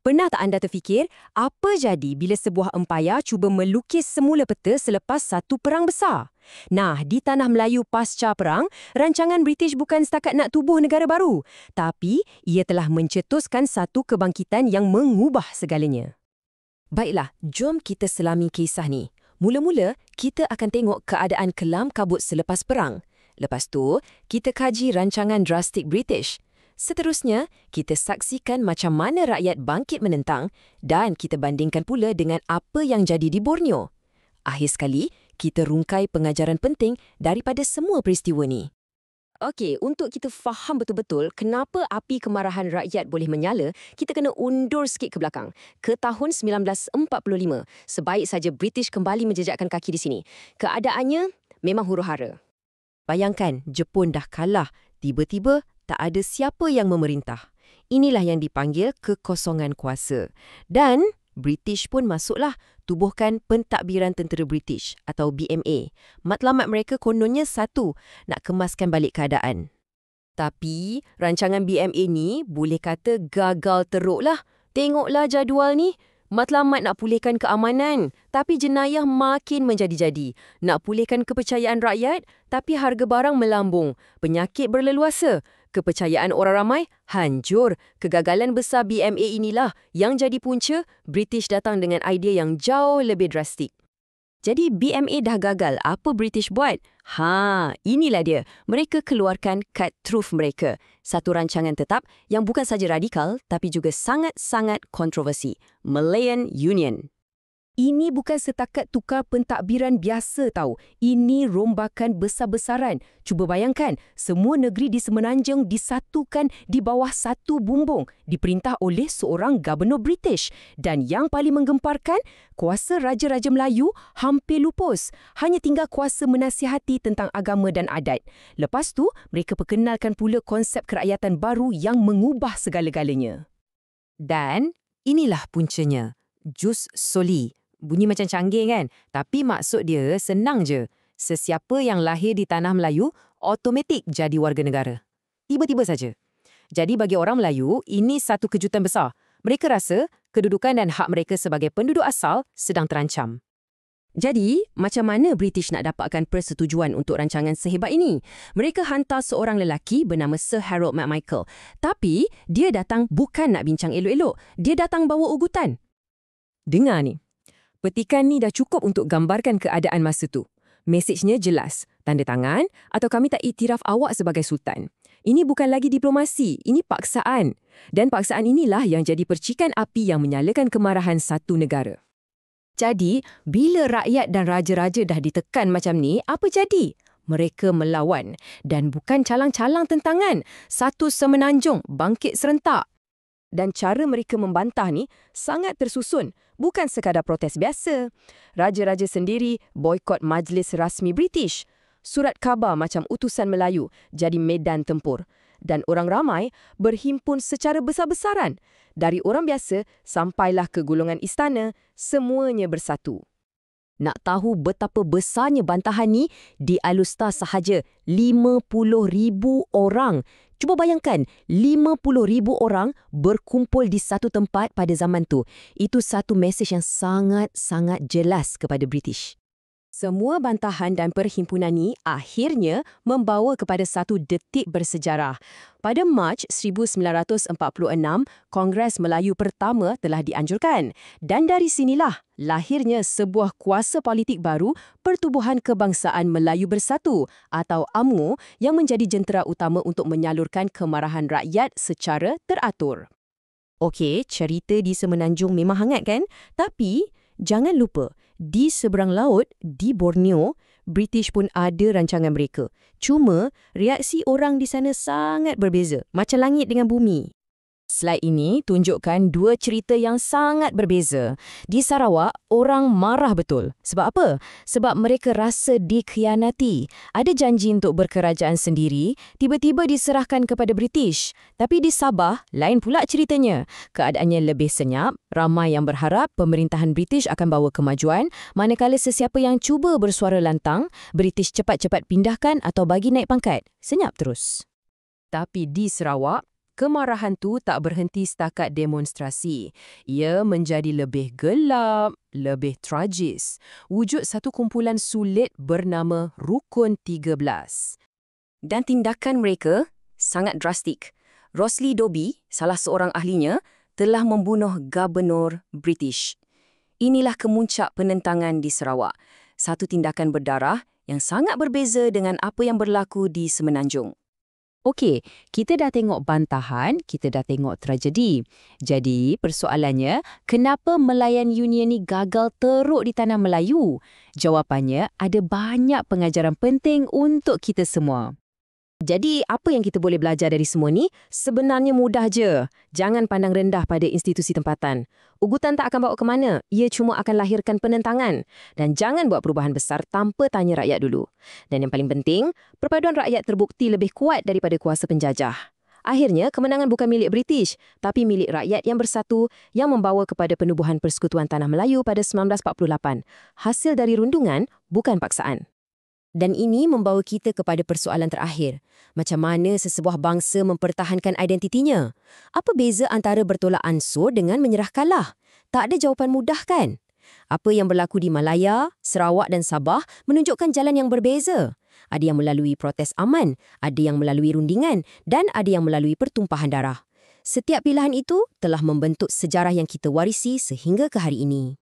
Pernah tak anda terfikir, apa jadi bila sebuah empayar cuba melukis semula peta selepas satu perang besar? Nah, di tanah Melayu pasca perang, rancangan British bukan setakat nak tubuh negara baru, tapi ia telah mencetuskan satu kebangkitan yang mengubah segalanya. Baiklah, jom kita selami kisah ni. Mula-mula, kita akan tengok keadaan kelam kabut selepas perang. Lepas tu, kita kaji rancangan drastik British. Seterusnya, kita saksikan macam mana rakyat bangkit menentang dan kita bandingkan pula dengan apa yang jadi di Borneo. Akhir sekali, kita rungkai pengajaran penting daripada semua peristiwa ni. Okey, untuk kita faham betul-betul kenapa api kemarahan rakyat boleh menyala, kita kena undur sikit ke belakang, ke tahun 1945. Sebaik saja British kembali menjejakkan kaki di sini. Keadaannya memang huru-hara. Bayangkan, Jepun dah kalah, tiba-tiba tak ada siapa yang memerintah. Inilah yang dipanggil kekosongan kuasa. Dan British pun masuklah tubuhkan Pentadbiran Tentera British atau BMA. Matlamat mereka kononnya satu, nak kemaskan balik keadaan. Tapi rancangan BMA ni boleh kata gagal teruklah. Tengoklah jadual ni. Matlamat nak pulihkan keamanan, tapi jenayah makin menjadi-jadi. Nak pulihkan kepercayaan rakyat, tapi harga barang melambung. Penyakit berleluasa. Kepercayaan orang ramai hancur. Kegagalan besar BMA inilah yang jadi punca British datang dengan idea yang jauh lebih drastik. Jadi BMA dah gagal, apa British buat? Inilah dia. Mereka keluarkan Cut Through mereka. Satu rancangan tetap yang bukan saja radikal tapi juga sangat-sangat kontroversi. Malayan Union. Ini bukan setakat tukar pentadbiran biasa tahu. Ini rombakan besar-besaran. Cuba bayangkan, semua negeri di Semenanjung disatukan di bawah satu bumbung, diperintah oleh seorang gubernur British. Dan yang paling menggemparkan, kuasa Raja-Raja Melayu hampir lupus. Hanya tinggal kuasa menasihati tentang agama dan adat. Lepas tu, mereka perkenalkan pula konsep kerakyatan baru yang mengubah segala-galanya. Dan inilah puncanya, Jus Soli. Bunyi macam canggih kan? Tapi maksud dia senang je. Sesiapa yang lahir di tanah Melayu, automatik jadi warga negara. Tiba-tiba saja. Jadi bagi orang Melayu, ini satu kejutan besar. Mereka rasa kedudukan dan hak mereka sebagai penduduk asal sedang terancam. Jadi, macam mana British nak dapatkan persetujuan untuk rancangan sehebat ini? Mereka hantar seorang lelaki bernama Sir Harold MacMichael. Tapi, dia datang bukan nak bincang elok-elok. Dia datang bawa ugutan. Dengar ni. Petikan ni dah cukup untuk gambarkan keadaan masa tu. Mesejnya jelas, tanda tangan atau kami tak iktiraf awak sebagai sultan. Ini bukan lagi diplomasi, ini paksaan. Dan paksaan inilah yang jadi percikan api yang menyalakan kemarahan satu negara. Jadi, bila rakyat dan raja-raja dah ditekan macam ni, apa jadi? Mereka melawan. Dan bukan calang-calang tentangan. Satu Semenanjung bangkit serentak. Dan cara mereka membantah ni sangat tersusun, bukan sekadar protes biasa. Raja-raja sendiri boikot majlis rasmi British. Surat khabar macam utusan Melayu jadi medan tempur. Dan orang ramai berhimpun secara besar-besaran. Dari orang biasa sampailah ke golongan istana, semuanya bersatu. Nak tahu betapa besarnya bantahan ni, di Alustar sahaja 50,000 orang. Cuba bayangkan, 50,000 orang berkumpul di satu tempat pada zaman tu. Itu satu mesej yang sangat-sangat jelas kepada British. Semua bantahan dan perhimpunan ni akhirnya membawa kepada satu detik bersejarah. Pada Mac 1946, Kongres Melayu pertama telah dianjurkan. Dan dari sinilah lahirnya sebuah kuasa politik baru, Pertubuhan Kebangsaan Melayu Bersatu atau UMNO yang menjadi jentera utama untuk menyalurkan kemarahan rakyat secara teratur. Okey, cerita di Semenanjung memang hangat kan? Tapi jangan lupa, di seberang laut, di Borneo, British pun ada rancangan mereka. Cuma, reaksi orang di sana sangat berbeza, macam langit dengan bumi. Slide ini tunjukkan dua cerita yang sangat berbeza. Di Sarawak, orang marah betul. Sebab apa? Sebab mereka rasa dikhianati. Ada janji untuk berkerajaan sendiri, tiba-tiba diserahkan kepada British. Tapi di Sabah, lain pula ceritanya. Keadaannya lebih senyap, ramai yang berharap pemerintahan British akan bawa kemajuan, manakala sesiapa yang cuba bersuara lantang, British cepat-cepat pindahkan atau bagi naik pangkat. Senyap terus. Tapi di Sarawak, kemarahan tu tak berhenti setakat demonstrasi. Ia menjadi lebih gelap, lebih tragis. Wujud satu kumpulan sulit bernama Rukun 13. Dan tindakan mereka sangat drastik. Rosli Dobi, salah seorang ahlinya, telah membunuh Gubernur British. Inilah kemuncak penentangan di Sarawak. Satu tindakan berdarah yang sangat berbeza dengan apa yang berlaku di Semenanjung. Okey, kita dah tengok bantahan, kita dah tengok tragedi. Jadi, persoalannya, kenapa Melayan Union ni gagal teruk di tanah Melayu? Jawapannya, ada banyak pengajaran penting untuk kita semua. Jadi, apa yang kita boleh belajar dari semua ni? Sebenarnya mudah je. Jangan pandang rendah pada institusi tempatan. Ugutan tak akan bawa ke mana. Ia cuma akan lahirkan penentangan. Dan jangan buat perubahan besar tanpa tanya rakyat dulu. Dan yang paling penting, perpaduan rakyat terbukti lebih kuat daripada kuasa penjajah. Akhirnya, kemenangan bukan milik British, tapi milik rakyat yang bersatu yang membawa kepada penubuhan Persekutuan Tanah Melayu pada 1948. Hasil dari rundungan, bukan paksaan. Dan ini membawa kita kepada persoalan terakhir. Macam mana sesebuah bangsa mempertahankan identitinya? Apa beza antara bertolak ansur dengan menyerah kalah? Tak ada jawapan mudah kan? Apa yang berlaku di Malaya, Sarawak dan Sabah menunjukkan jalan yang berbeza. Ada yang melalui protes aman, ada yang melalui rundingan dan ada yang melalui pertumpahan darah. Setiap pilihan itu telah membentuk sejarah yang kita warisi sehingga ke hari ini.